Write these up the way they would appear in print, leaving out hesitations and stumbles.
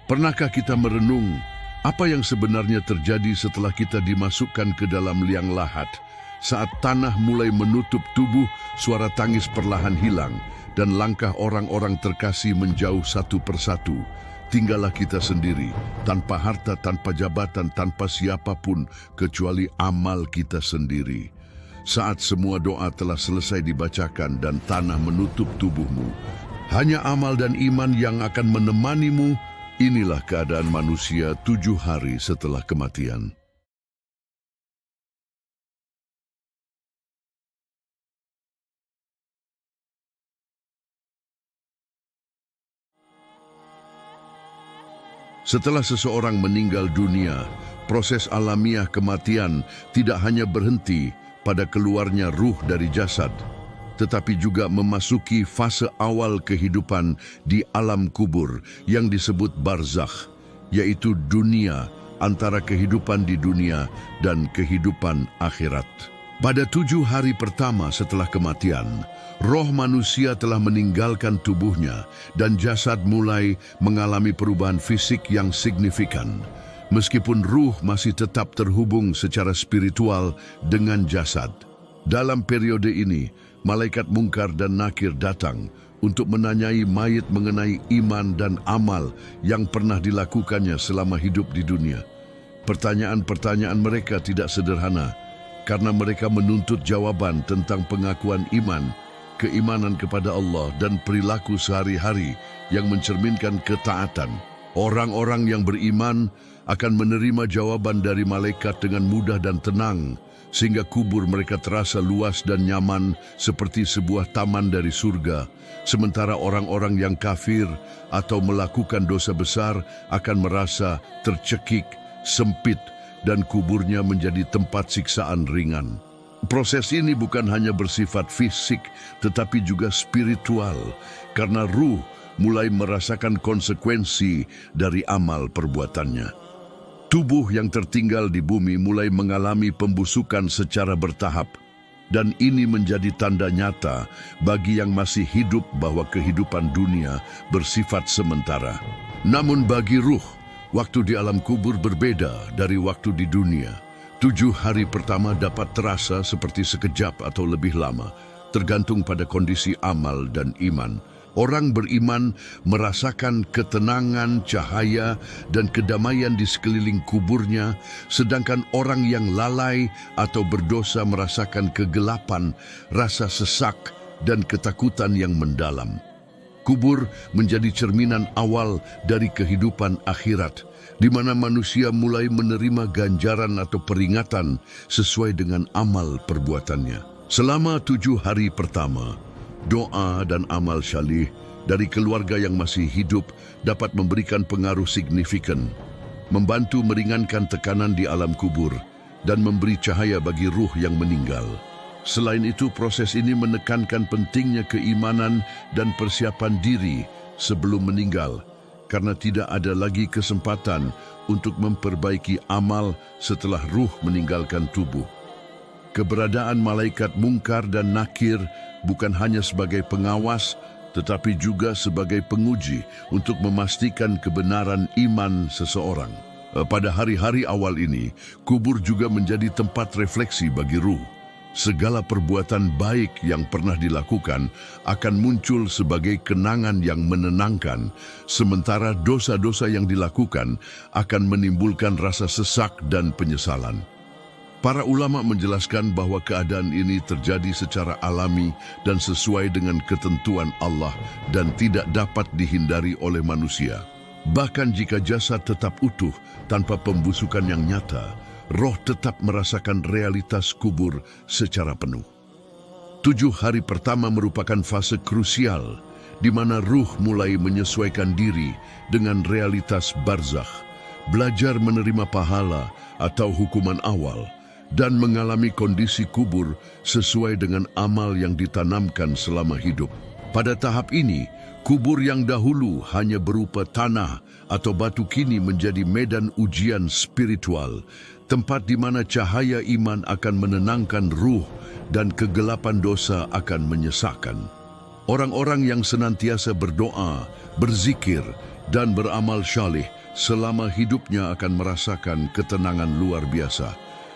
Pernahkah kita merenung apa yang sebenarnya terjadi setelah kita dimasukkan ke dalam liang lahat? Saat tanah mulai menutup tubuh, suara tangis perlahan hilang dan langkah orang-orang terkasih menjauh satu persatu. Tinggallah kita sendiri, tanpa harta, tanpa jabatan, tanpa siapapun kecuali amal kita sendiri. Saat semua doa telah selesai dibacakan dan tanah menutup tubuhmu, hanya amal dan iman yang akan menemanimu. Inilah keadaan manusia 7 hari setelah kematian. Setelah seseorang meninggal dunia, proses alamiah kematian tidak hanya berhenti pada keluarnya ruh dari jasad, tetapi juga memasuki fase awal kehidupan di alam kubur yang disebut barzakh, yaitu dunia antara kehidupan di dunia dan kehidupan akhirat. Pada 7 hari pertama setelah kematian, roh manusia telah meninggalkan tubuhnya dan jasad mulai mengalami perubahan fisik yang signifikan. Meskipun ruh masih tetap terhubung secara spiritual dengan jasad. Dalam periode ini, malaikat Mungkar dan Nakir datang untuk menanyai mayit mengenai iman dan amal yang pernah dilakukannya selama hidup di dunia. Pertanyaan-pertanyaan mereka tidak sederhana, karena mereka menuntut jawaban tentang pengakuan iman, keimanan kepada Allah, dan perilaku sehari-hari yang mencerminkan ketaatan. Orang-orang yang beriman akan menerima jawaban dari malaikat dengan mudah dan tenang, sehingga kubur mereka terasa luas dan nyaman seperti sebuah taman dari surga. Sementara orang-orang yang kafir atau melakukan dosa besar akan merasa tercekik, sempit, dan kuburnya menjadi tempat siksaan ringan. Proses ini bukan hanya bersifat fisik, tetapi juga spiritual, karena ruh mulai merasakan konsekuensi dari amal perbuatannya. Tubuh yang tertinggal di bumi mulai mengalami pembusukan secara bertahap, dan ini menjadi tanda nyata bagi yang masih hidup bahwa kehidupan dunia bersifat sementara. Namun bagi ruh, waktu di alam kubur berbeda dari waktu di dunia. 7 hari pertama dapat terasa seperti sekejap atau lebih lama, tergantung pada kondisi amal dan iman. Orang beriman merasakan ketenangan, cahaya, dan kedamaian di sekeliling kuburnya, sedangkan orang yang lalai atau berdosa merasakan kegelapan, rasa sesak, dan ketakutan yang mendalam. Kubur menjadi cerminan awal dari kehidupan akhirat, di mana manusia mulai menerima ganjaran atau peringatan sesuai dengan amal perbuatannya. Selama 7 hari pertama, doa dan amal syalih dari keluarga yang masih hidup dapat memberikan pengaruh signifikan, membantu meringankan tekanan di alam kubur, dan memberi cahaya bagi ruh yang meninggal. Selain itu, proses ini menekankan pentingnya keimanan dan persiapan diri sebelum meninggal, karena tidak ada lagi kesempatan untuk memperbaiki amal setelah ruh meninggalkan tubuh. Keberadaan malaikat Mungkar dan Nakir bukan hanya sebagai pengawas, tetapi juga sebagai penguji untuk memastikan kebenaran iman seseorang. Pada hari-hari awal ini, kubur juga menjadi tempat refleksi bagi ruh. Segala perbuatan baik yang pernah dilakukan akan muncul sebagai kenangan yang menenangkan, sementara dosa-dosa yang dilakukan akan menimbulkan rasa sesak dan penyesalan. Para ulama menjelaskan bahwa keadaan ini terjadi secara alami dan sesuai dengan ketentuan Allah dan tidak dapat dihindari oleh manusia. Bahkan jika jasad tetap utuh tanpa pembusukan yang nyata, roh tetap merasakan realitas kubur secara penuh. 7 hari pertama merupakan fase krusial di mana ruh mulai menyesuaikan diri dengan realitas barzakh, belajar menerima pahala atau hukuman awal, dan mengalami kondisi kubur sesuai dengan amal yang ditanamkan selama hidup. Pada tahap ini, kubur yang dahulu hanya berupa tanah atau batu kini menjadi medan ujian spiritual, tempat di mana cahaya iman akan menenangkan ruh dan kegelapan dosa akan menyesakkan. Orang-orang yang senantiasa berdoa, berzikir, dan beramal syalih, selama hidupnya akan merasakan ketenangan luar biasa,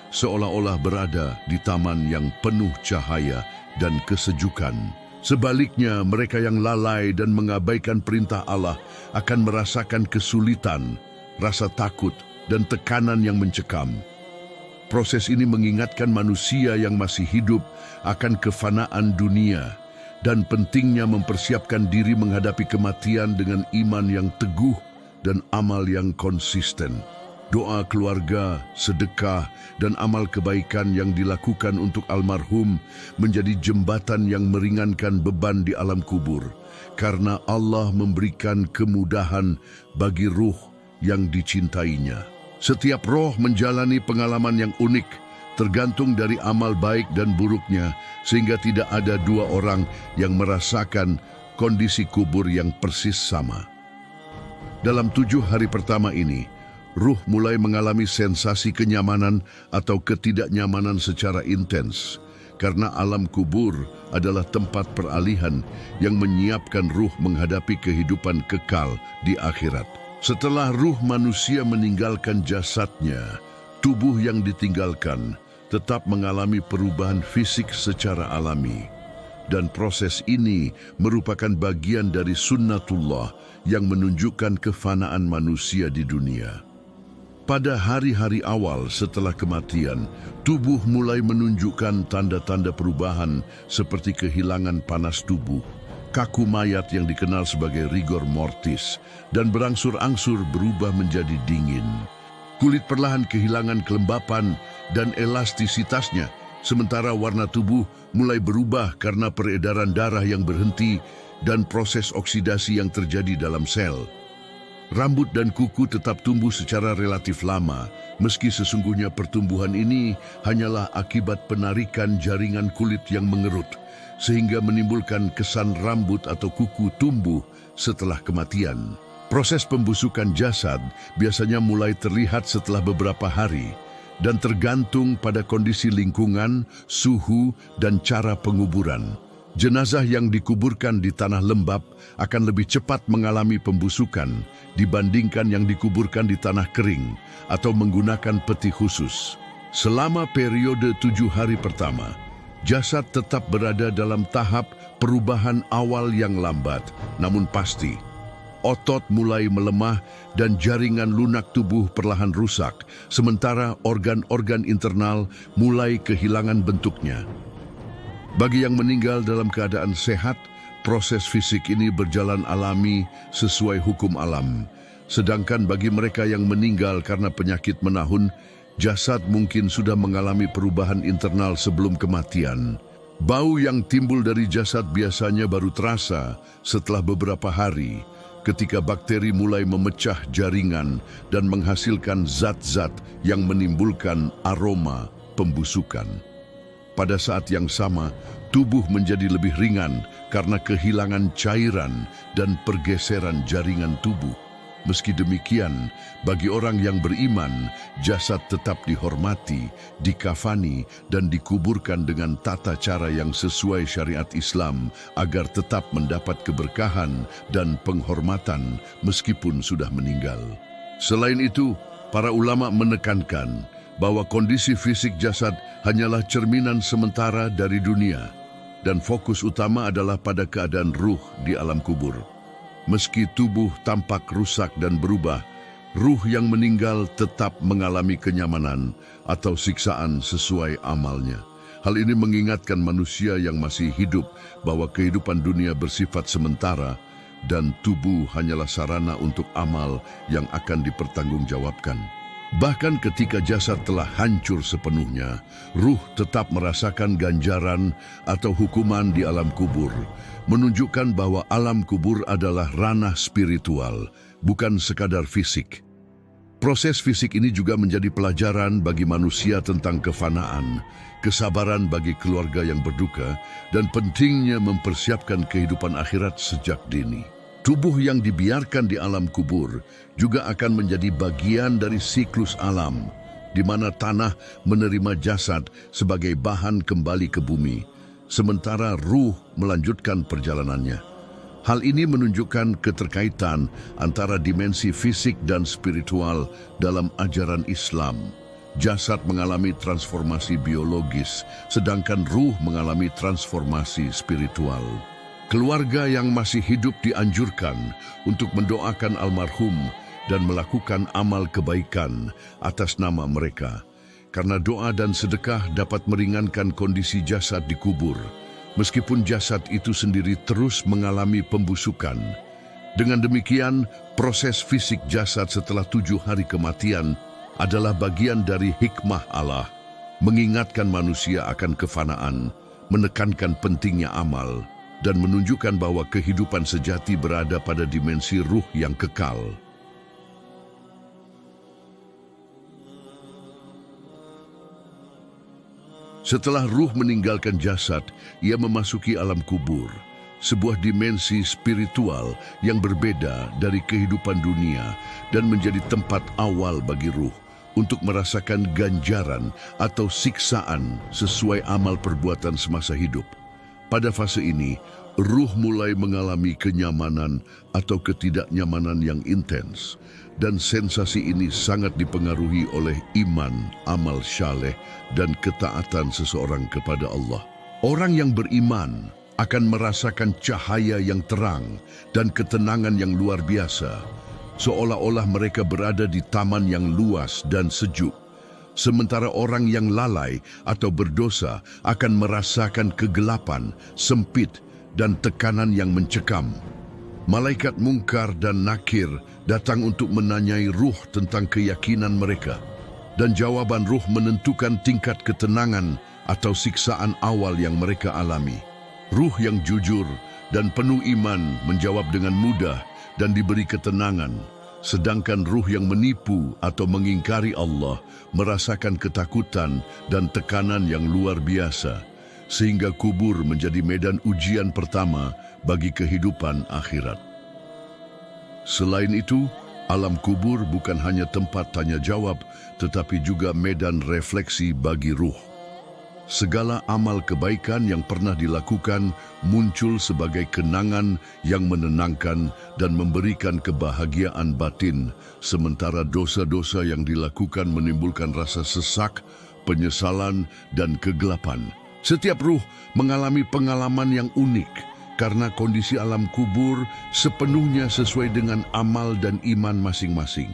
seolah-olah berada di taman yang penuh cahaya dan kesejukan. Sebaliknya, mereka yang lalai dan mengabaikan perintah Allah akan merasakan kesulitan, rasa takut, dan tekanan yang mencekam. Proses ini mengingatkan manusia yang masih hidup akan kefanaan dunia dan pentingnya mempersiapkan diri menghadapi kematian dengan iman yang teguh dan amal yang konsisten. Doa keluarga, sedekah, dan amal kebaikan yang dilakukan untuk almarhum menjadi jembatan yang meringankan beban di alam kubur, karena Allah memberikan kemudahan bagi ruh yang dicintainya. Setiap roh menjalani pengalaman yang unik, tergantung dari amal baik dan buruknya, sehingga tidak ada dua orang yang merasakan kondisi kubur yang persis sama. Dalam 7 hari pertama ini, ruh mulai mengalami sensasi kenyamanan atau ketidaknyamanan secara intens, karena alam kubur adalah tempat peralihan yang menyiapkan ruh menghadapi kehidupan kekal di akhirat. Setelah ruh manusia meninggalkan jasadnya, tubuh yang ditinggalkan tetap mengalami perubahan fisik secara alami. Dan proses ini merupakan bagian dari sunnatullah yang menunjukkan kefanaan manusia di dunia. Pada hari-hari awal setelah kematian, tubuh mulai menunjukkan tanda-tanda perubahan seperti kehilangan panas tubuh, kaku mayat yang dikenal sebagai rigor mortis, dan berangsur-angsur berubah menjadi dingin. Kulit perlahan kehilangan kelembapan dan elastisitasnya, sementara warna tubuh mulai berubah karena peredaran darah yang berhenti dan proses oksidasi yang terjadi dalam sel. Rambut dan kuku tetap tumbuh secara relatif lama, meski sesungguhnya pertumbuhan ini hanyalah akibat penarikan jaringan kulit yang mengerut, sehingga menimbulkan kesan rambut atau kuku tumbuh setelah kematian. Proses pembusukan jasad biasanya mulai terlihat setelah beberapa hari dan tergantung pada kondisi lingkungan, suhu, dan cara penguburan. Jenazah yang dikuburkan di tanah lembab akan lebih cepat mengalami pembusukan dibandingkan yang dikuburkan di tanah kering atau menggunakan peti khusus. Selama periode 7 hari pertama, jasad tetap berada dalam tahap perubahan awal yang lambat, namun pasti. Otot mulai melemah dan jaringan lunak tubuh perlahan rusak, sementara organ-organ internal mulai kehilangan bentuknya. Bagi yang meninggal dalam keadaan sehat, proses fisik ini berjalan alami sesuai hukum alam. Sedangkan bagi mereka yang meninggal karena penyakit menahun, jasad mungkin sudah mengalami perubahan internal sebelum kematian. Bau yang timbul dari jasad biasanya baru terasa setelah beberapa hari, ketika bakteri mulai memecah jaringan dan menghasilkan zat-zat yang menimbulkan aroma pembusukan. Pada saat yang sama, tubuh menjadi lebih ringan karena kehilangan cairan dan pergeseran jaringan tubuh. Meski demikian, bagi orang yang beriman, jasad tetap dihormati, dikafani, dan dikuburkan dengan tata cara yang sesuai syariat Islam agar tetap mendapat keberkahan dan penghormatan meskipun sudah meninggal. Selain itu, para ulama menekankan bahwa kondisi fisik jasad hanyalah cerminan sementara dari dunia, dan fokus utama adalah pada keadaan ruh di alam kubur. Meski tubuh tampak rusak dan berubah, ruh yang meninggal tetap mengalami kenyamanan atau siksaan sesuai amalnya. Hal ini mengingatkan manusia yang masih hidup bahwa kehidupan dunia bersifat sementara dan tubuh hanyalah sarana untuk amal yang akan dipertanggungjawabkan. Bahkan ketika jasad telah hancur sepenuhnya, ruh tetap merasakan ganjaran atau hukuman di alam kubur, menunjukkan bahwa alam kubur adalah ranah spiritual, bukan sekadar fisik. Proses fisik ini juga menjadi pelajaran bagi manusia tentang kefanaan, kesabaran bagi keluarga yang berduka, dan pentingnya mempersiapkan kehidupan akhirat sejak dini. Tubuh yang dibiarkan di alam kubur juga akan menjadi bagian dari siklus alam, di mana tanah menerima jasad sebagai bahan kembali ke bumi, sementara ruh melanjutkan perjalanannya. Hal ini menunjukkan keterkaitan antara dimensi fisik dan spiritual dalam ajaran Islam. Jasad mengalami transformasi biologis, sedangkan ruh mengalami transformasi spiritual. Keluarga yang masih hidup dianjurkan untuk mendoakan almarhum dan melakukan amal kebaikan atas nama mereka, karena doa dan sedekah dapat meringankan kondisi jasad di kubur, meskipun jasad itu sendiri terus mengalami pembusukan. Dengan demikian, proses fisik jasad setelah 7 hari kematian adalah bagian dari hikmah Allah, mengingatkan manusia akan kefanaan, menekankan pentingnya amal, dan menunjukkan bahwa kehidupan sejati berada pada dimensi ruh yang kekal. Setelah ruh meninggalkan jasad, ia memasuki alam kubur, sebuah dimensi spiritual yang berbeda dari kehidupan dunia dan menjadi tempat awal bagi ruh untuk merasakan ganjaran atau siksaan sesuai amal perbuatan semasa hidup. Pada fase ini, ruh mulai mengalami kenyamanan atau ketidaknyamanan yang intens, dan sensasi ini sangat dipengaruhi oleh iman, amal syaleh, dan ketaatan seseorang kepada Allah. Orang yang beriman akan merasakan cahaya yang terang dan ketenangan yang luar biasa, seolah-olah mereka berada di taman yang luas dan sejuk. Sementara orang yang lalai atau berdosa akan merasakan kegelapan, sempit, dan tekanan yang mencekam. Malaikat Mungkar dan Nakir datang untuk menanyai ruh tentang keyakinan mereka, dan jawaban ruh menentukan tingkat ketenangan atau siksaan awal yang mereka alami. Ruh yang jujur dan penuh iman menjawab dengan mudah dan diberi ketenangan, sedangkan ruh yang menipu atau mengingkari Allah merasakan ketakutan dan tekanan yang luar biasa, sehingga kubur menjadi medan ujian pertama bagi kehidupan akhirat. Selain itu, alam kubur bukan hanya tempat tanya jawab, tetapi juga medan refleksi bagi ruh. Segala amal kebaikan yang pernah dilakukan muncul sebagai kenangan yang menenangkan dan memberikan kebahagiaan batin, sementara dosa-dosa yang dilakukan menimbulkan rasa sesak, penyesalan, dan kegelapan. Setiap ruh mengalami pengalaman yang unik karena kondisi alam kubur sepenuhnya sesuai dengan amal dan iman masing-masing.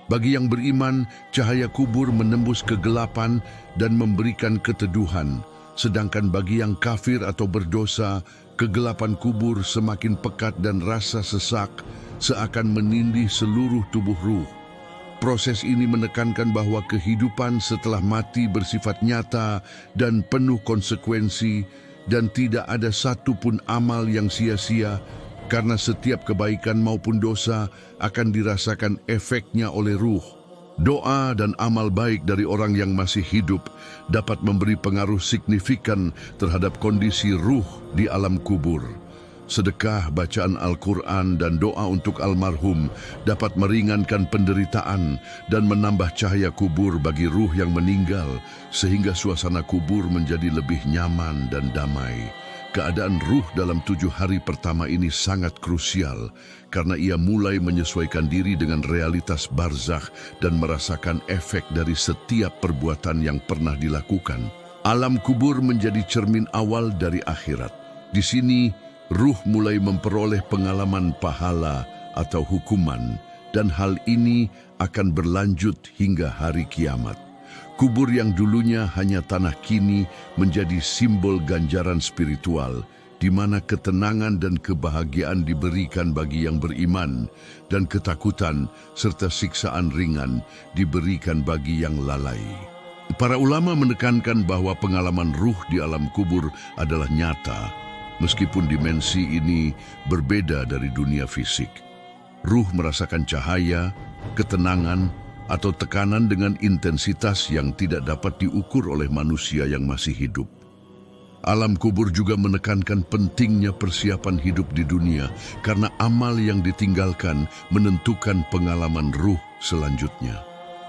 Bagi yang beriman, cahaya kubur menembus kegelapan dan memberikan keteduhan, sedangkan bagi yang kafir atau berdosa, kegelapan kubur semakin pekat dan rasa sesak seakan menindih seluruh tubuh ruh. Proses ini menekankan bahwa kehidupan setelah mati bersifat nyata dan penuh konsekuensi, dan tidak ada satupun amal yang sia-sia, karena setiap kebaikan maupun dosa akan dirasakan efeknya oleh ruh. Doa dan amal baik dari orang yang masih hidup dapat memberi pengaruh signifikan terhadap kondisi ruh di alam kubur. Sedekah, bacaan Al-Quran, dan doa untuk almarhum dapat meringankan penderitaan dan menambah cahaya kubur bagi ruh yang meninggal, sehingga suasana kubur menjadi lebih nyaman dan damai. Keadaan ruh dalam 7 hari pertama ini sangat krusial, karena ia mulai menyesuaikan diri dengan realitas barzakh dan merasakan efek dari setiap perbuatan yang pernah dilakukan. Alam kubur menjadi cermin awal dari akhirat. Di sini, ruh mulai memperoleh pengalaman pahala atau hukuman, dan hal ini akan berlanjut hingga hari kiamat. Kubur yang dulunya hanya tanah kini menjadi simbol ganjaran spiritual, di mana ketenangan dan kebahagiaan diberikan bagi yang beriman, dan ketakutan serta siksaan ringan diberikan bagi yang lalai. Para ulama menekankan bahwa pengalaman ruh di alam kubur adalah nyata, meskipun dimensi ini berbeda dari dunia fisik. Ruh merasakan cahaya, ketenangan, atau tekanan dengan intensitas yang tidak dapat diukur oleh manusia yang masih hidup. Alam kubur juga menekankan pentingnya persiapan hidup di dunia, karena amal yang ditinggalkan menentukan pengalaman ruh selanjutnya.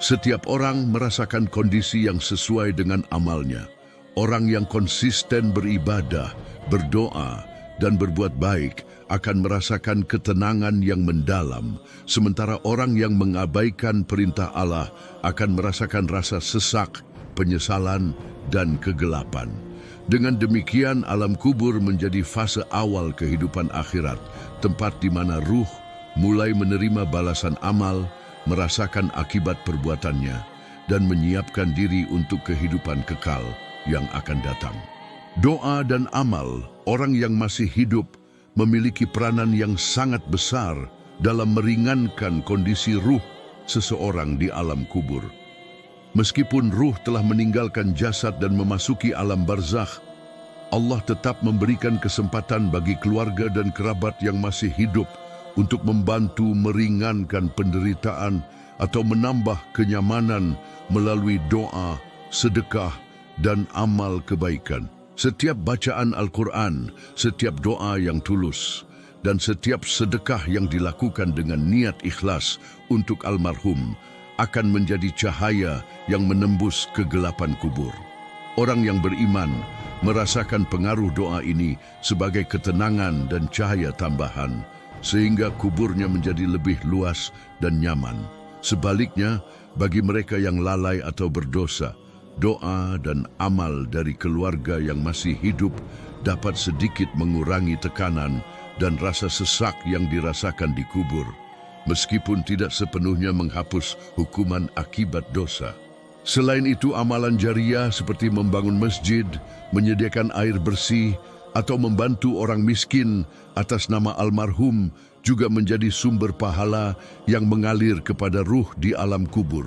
Setiap orang merasakan kondisi yang sesuai dengan amalnya. Orang yang konsisten beribadah, berdoa, dan berbuat baik akan merasakan ketenangan yang mendalam, sementara orang yang mengabaikan perintah Allah akan merasakan rasa sesak, penyesalan, dan kegelapan. Dengan demikian, alam kubur menjadi fase awal kehidupan akhirat, tempat di mana ruh mulai menerima balasan amal, merasakan akibat perbuatannya, dan menyiapkan diri untuk kehidupan kekal yang akan datang. Doa dan amal orang yang masih hidup memiliki peranan yang sangat besar dalam meringankan kondisi ruh seseorang di alam kubur. Meskipun ruh telah meninggalkan jasad dan memasuki alam barzakh, Allah tetap memberikan kesempatan bagi keluarga dan kerabat yang masih hidup untuk membantu meringankan penderitaan atau menambah kenyamanan melalui doa, sedekah, dan amal kebaikan. Setiap bacaan Al-Quran, setiap doa yang tulus, dan setiap sedekah yang dilakukan dengan niat ikhlas untuk almarhum akan menjadi cahaya yang menembus kegelapan kubur. Orang yang beriman merasakan pengaruh doa ini sebagai ketenangan dan cahaya tambahan, sehingga kuburnya menjadi lebih luas dan nyaman. Sebaliknya, bagi mereka yang lalai atau berdosa, doa dan amal dari keluarga yang masih hidup dapat sedikit mengurangi tekanan dan rasa sesak yang dirasakan di kubur, meskipun tidak sepenuhnya menghapus hukuman akibat dosa. Selain itu, amalan jariah seperti membangun masjid, menyediakan air bersih, atau membantu orang miskin atas nama almarhum juga menjadi sumber pahala yang mengalir kepada ruh di alam kubur.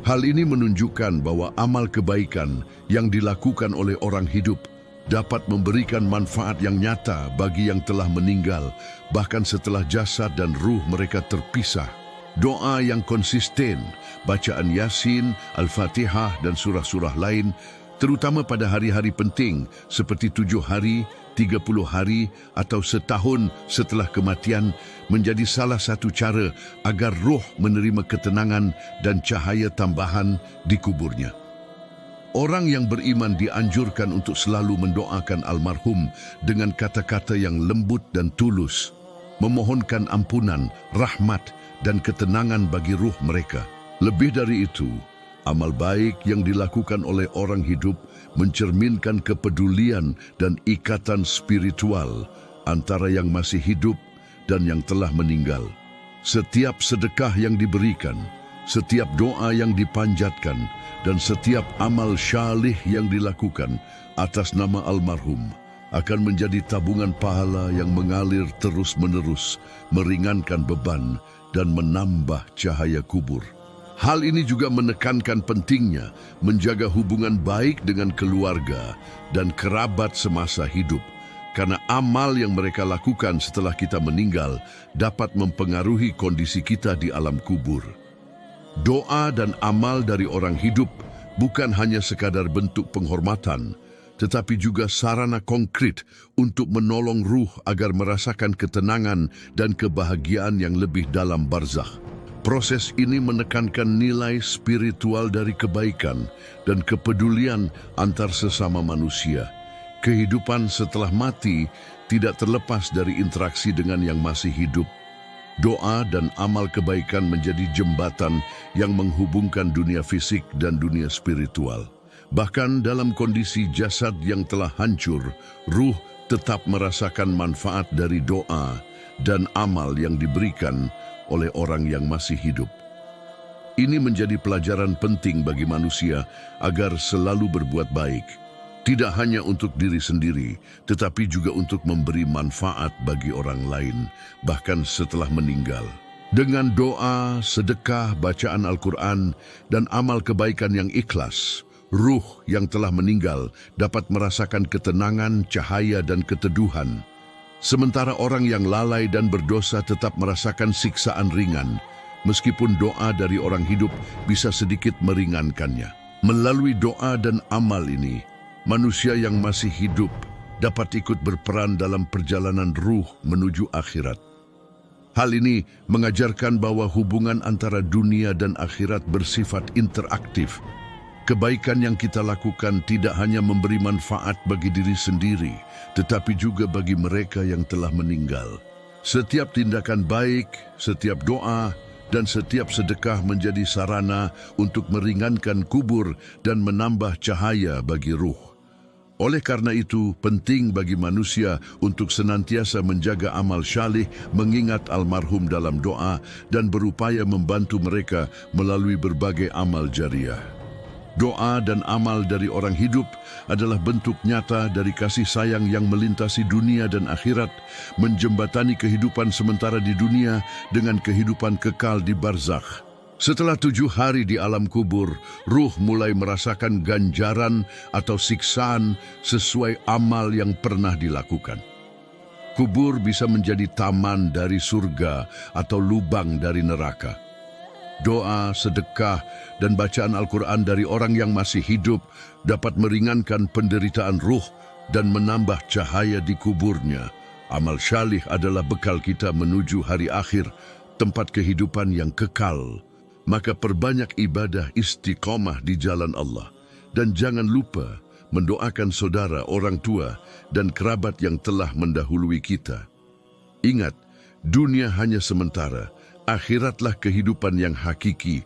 Hal ini menunjukkan bahwa amal kebaikan yang dilakukan oleh orang hidup dapat memberikan manfaat yang nyata bagi yang telah meninggal, bahkan setelah jasad dan ruh mereka terpisah. Doa yang konsisten, bacaan Yasin, Al-Fatihah, dan surah-surah lain, terutama pada hari-hari penting seperti 7 hari, 30 hari, atau setahun setelah kematian, menjadi salah satu cara agar roh menerima ketenangan dan cahaya tambahan di kuburnya. Orang yang beriman dianjurkan untuk selalu mendoakan almarhum dengan kata-kata yang lembut dan tulus, memohonkan ampunan, rahmat, dan ketenangan bagi ruh mereka. Lebih dari itu, amal baik yang dilakukan oleh orang hidup mencerminkan kepedulian dan ikatan spiritual antara yang masih hidup dan yang telah meninggal. Setiap sedekah yang diberikan, setiap doa yang dipanjatkan, dan setiap amal syalih yang dilakukan atas nama almarhum akan menjadi tabungan pahala yang mengalir terus-menerus, meringankan beban dan menambah cahaya kubur. Hal ini juga menekankan pentingnya menjaga hubungan baik dengan keluarga dan kerabat semasa hidup, karena amal yang mereka lakukan setelah kita meninggal dapat mempengaruhi kondisi kita di alam kubur. Doa dan amal dari orang hidup bukan hanya sekadar bentuk penghormatan, tetapi juga sarana konkret untuk menolong ruh agar merasakan ketenangan dan kebahagiaan yang lebih dalam barzakh. Proses ini menekankan nilai spiritual dari kebaikan dan kepedulian antar sesama manusia. Kehidupan setelah mati tidak terlepas dari interaksi dengan yang masih hidup. Doa dan amal kebaikan menjadi jembatan yang menghubungkan dunia fisik dan dunia spiritual. Bahkan dalam kondisi jasad yang telah hancur, ruh tetap merasakan manfaat dari doa dan amal yang diberikan oleh orang yang masih hidup. Ini menjadi pelajaran penting bagi manusia agar selalu berbuat baik, tidak hanya untuk diri sendiri, tetapi juga untuk memberi manfaat bagi orang lain, bahkan setelah meninggal. Dengan doa, sedekah, bacaan Al-Quran, dan amal kebaikan yang ikhlas, ruh yang telah meninggal dapat merasakan ketenangan, cahaya, dan keteduhan. Sementara orang yang lalai dan berdosa tetap merasakan siksaan ringan, meskipun doa dari orang hidup bisa sedikit meringankannya. Melalui doa dan amal ini, manusia yang masih hidup dapat ikut berperan dalam perjalanan ruh menuju akhirat. Hal ini mengajarkan bahwa hubungan antara dunia dan akhirat bersifat interaktif. Kebaikan yang kita lakukan tidak hanya memberi manfaat bagi diri sendiri, tetapi juga bagi mereka yang telah meninggal. Setiap tindakan baik, setiap doa, dan setiap sedekah menjadi sarana untuk meringankan kubur dan menambah cahaya bagi ruh. Oleh karena itu, penting bagi manusia untuk senantiasa menjaga amal syalih, mengingat almarhum dalam doa, dan berupaya membantu mereka melalui berbagai amal jariah. Doa dan amal dari orang hidup adalah bentuk nyata dari kasih sayang yang melintasi dunia dan akhirat, menjembatani kehidupan sementara di dunia dengan kehidupan kekal di barzakh. Setelah 7 hari di alam kubur, ruh mulai merasakan ganjaran atau siksaan sesuai amal yang pernah dilakukan. Kubur bisa menjadi taman dari surga atau lubang dari neraka. Doa, sedekah, dan bacaan Al-Quran dari orang yang masih hidup dapat meringankan penderitaan ruh dan menambah cahaya di kuburnya. Amal syalih adalah bekal kita menuju hari akhir, tempat kehidupan yang kekal. Maka perbanyak ibadah istiqomah di jalan Allah. Dan jangan lupa mendoakan saudara, orang tua, dan kerabat yang telah mendahului kita. Ingat, dunia hanya sementara, akhiratlah kehidupan yang hakiki.